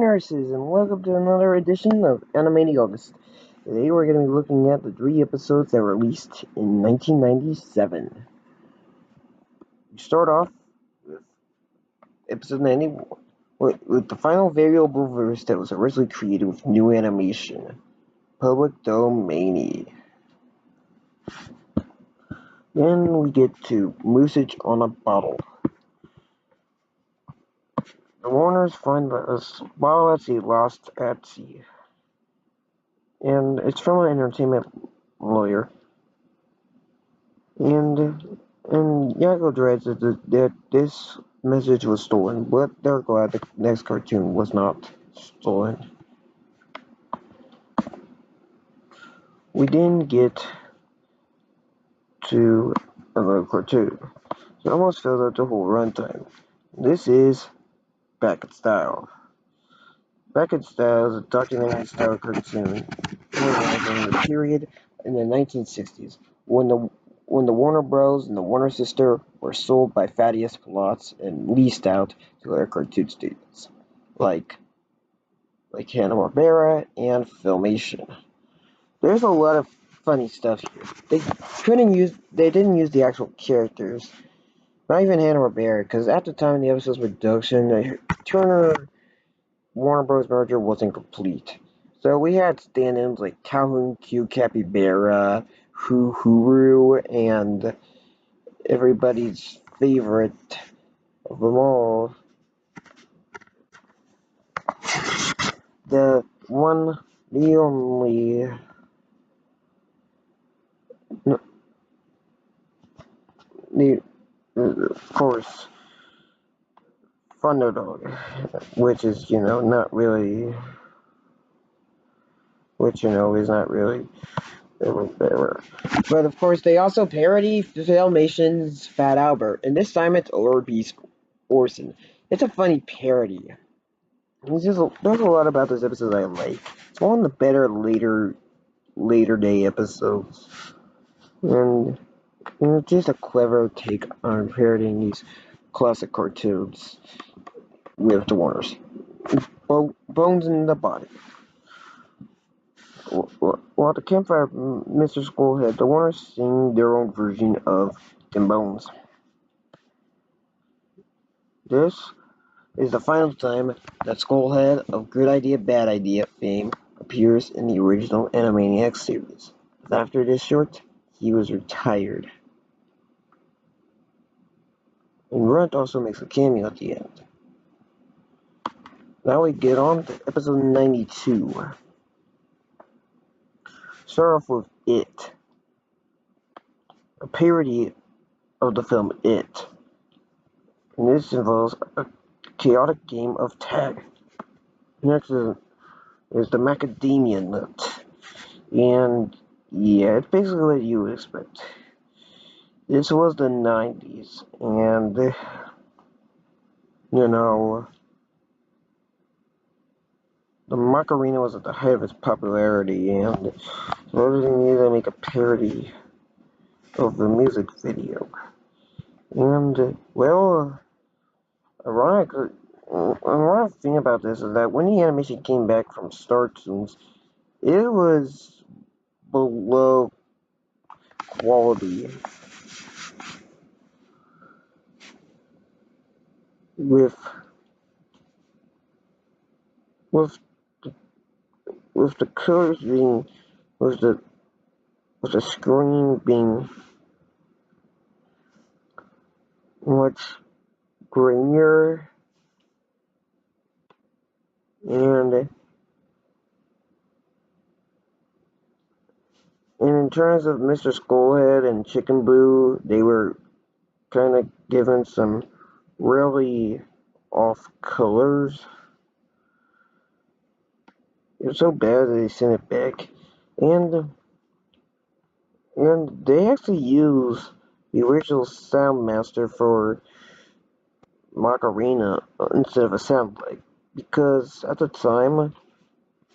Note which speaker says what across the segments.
Speaker 1: nurses, and welcome to another edition of Animaniaugust. Today we're going to be looking at the 3 episodes that were released in 1997. We start off with episode 91, with the final variable verse that was originally created with new animation, Public Domain. Then we get to Moosage on a Bottle. The Warners find a bottle at sea lost at sea. And it's from an entertainment lawyer. And Yago dreads that this message was stolen, but they're glad the next cartoon was not stolen. We didn't get to another cartoon. It almost filled out the whole runtime. This is Back in Style. Back in Style is a documentary style cartoon during the period in the 1960s when the Warner Bros. And the Warner Sister were sold by Thaddeus lots and leased out to other cartoon studios, like Hanna-Barbera and Filmation. There's a lot of funny stuff here. They didn't use the actual characters, not even Hanna-Barbera, because at the time of the episode's production, the Turner Warner Bros. Merger wasn't complete. So we had stand-ins like Calhoun Q, Capybara, Huru, and everybody's favorite of them all, the only, of course, Thunderdog, which is, not really, is not really. But of course, they also parody Filmation's Fat Albert, and this time it's Orbeez Orson. It's a funny parody. There's a lot about this episode I like. It's one of the better later day episodes, and it's just a clever take on parodying these classic cartoons with the Warners. Bones in the Body. While at the campfire, Mr. Skullhead, the Warners sing their own version of Them Bones. This is the final time that Skullhead of Good Idea, Bad Idea fame appears in the original Animaniacs series. After this short, he was retired. And Runt also makes a cameo at the end. Now we get on to episode 92. Start off with It, a parody of the film It. And this involves a chaotic game of tag. Next is the macadamia nut. And yeah, it's basically what you would expect. This was the 90s, and the Macarena was at the height of its popularity, and they needed to make a parody of the music video. And, well, ironic thing about this is that when the animation came back from Star Toons, it was below quality. With the colors being, with the screen being much grainier, and in terms of Mr. Skullhead and Chicken Boo, they were kind of given some really off colors. It was so bad that they sent it back, and they actually used the original sound master for Macarena instead of a soundbite, because at the time,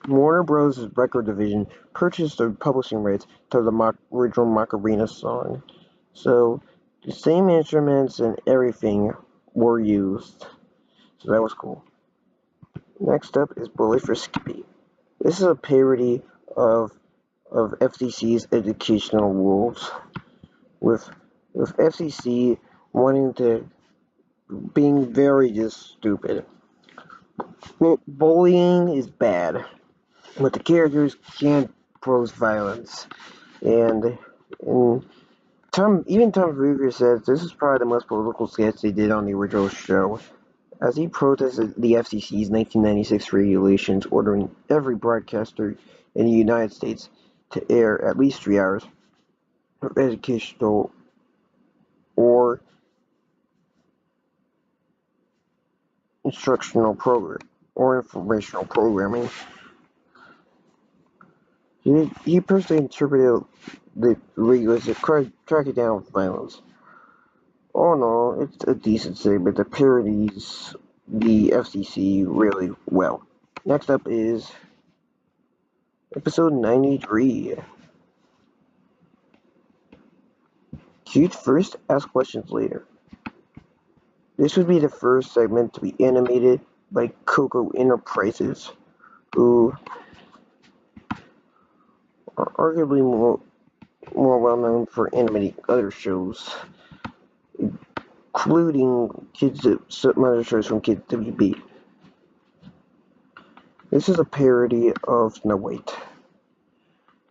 Speaker 1: Warner Bros. Record division purchased the publishing rights to the original Macarena song, so the same instruments and everything were used, so that was cool. Next up is Bully for Skippy. This is a parody of FCC's educational rules, with FCC wanting to being very just stupid. Well, bullying is bad, but the characters can't pose violence, and Tom Ruger says this is probably the most political sketch they did on the original show, as he protested the FCC's 1996 regulations ordering every broadcaster in the United States to air at least 3 hours of educational or instructional program or informational programming. He personally interpreted the regulations to track it down with violence. Oh no, it's a decent segment that parodies the FCC really well. Next up is episode 93. Shoot first, ask questions later. This would be the first segment to be animated by Coco Enterprises, who are arguably more well known for animating other shows, including some other shows from Kids WB. This is a parody of Snow White.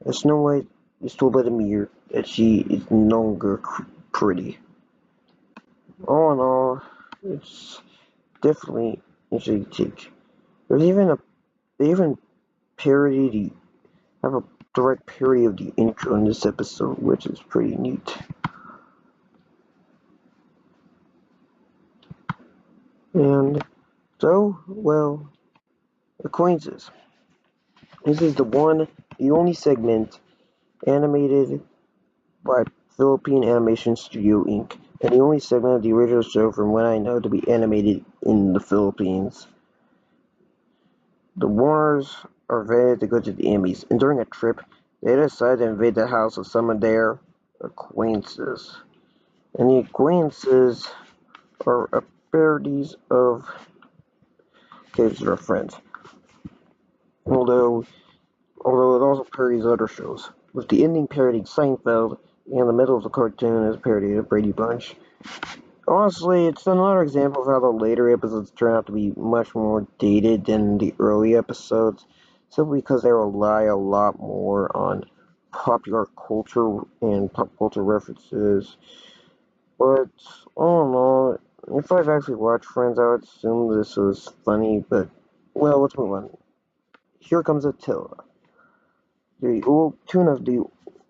Speaker 1: As Snow White is told by the mirror that she is no longer pretty. All in all, it's definitely interesting take. They even parody have a direct parody of the intro in this episode, which is pretty neat. And so, well, acquaintances. This is the only segment animated by Philippine Animation Studio Inc., and the only segment of the original show from what I know to be animated in the Philippines. The Warners are invited to go to the Emmys, and during a trip, they decide to invade the house of some of their acquaintances. And the acquaintances are parodies of characters or friends. Although it also parodies other shows, with the ending parodying Seinfeld, and the middle of the cartoon is a parody of Brady Bunch. Honestly, it's another example of how the later episodes turn out to be much more dated than the early episodes, simply because they rely a lot more on popular culture and pop culture references. But, all in all, if I've actually watched Friends, I would assume this was funny, but, well, let's move on. Here comes Attila, the old tune of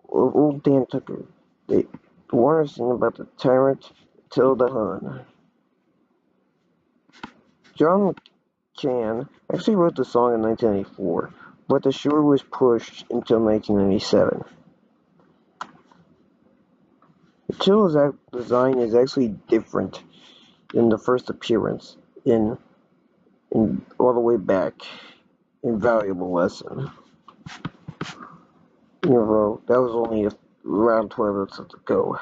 Speaker 1: old Dan Tucker. The Warner sing about the tyrant Attila the Hun. John McCann actually wrote the song in 1994, but the show was pushed until 1997. Attila's design is actually different than the first appearance in all the way back in Valuable Lesson. That was only around 12 episodes ago.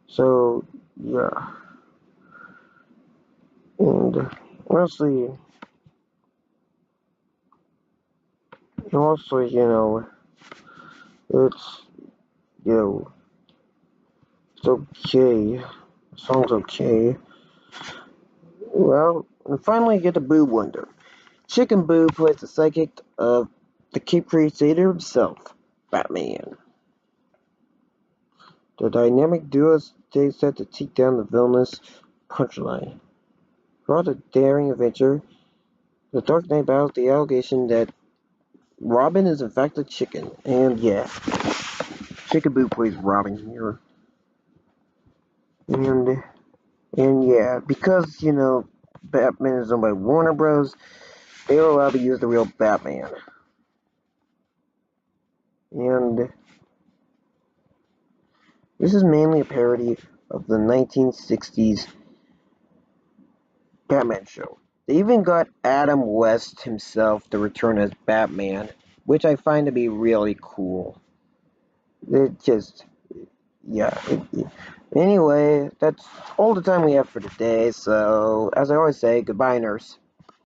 Speaker 1: So, yeah. And honestly, it's, it's okay. The song's okay. Well, and finally you get the Boo Wonder. Chicken Boo plays the psychic of the Cape Crusader himself, Batman. The dynamic duo stays set to take down the villainous Punchline. Throughout the daring adventure, the Dark Knight battles the allegation that Robin is in fact a chicken. And yeah, Chicken Boo plays Robin here. And yeah, because, Batman is owned by Warner Bros., they were allowed to use the real Batman. And this is mainly a parody of the 1960s Batman show. They even got Adam West himself to return as Batman, which I find to be really cool. It just, yeah. Anyway, that's all the time we have for today, so as I always say, goodbye, nurse.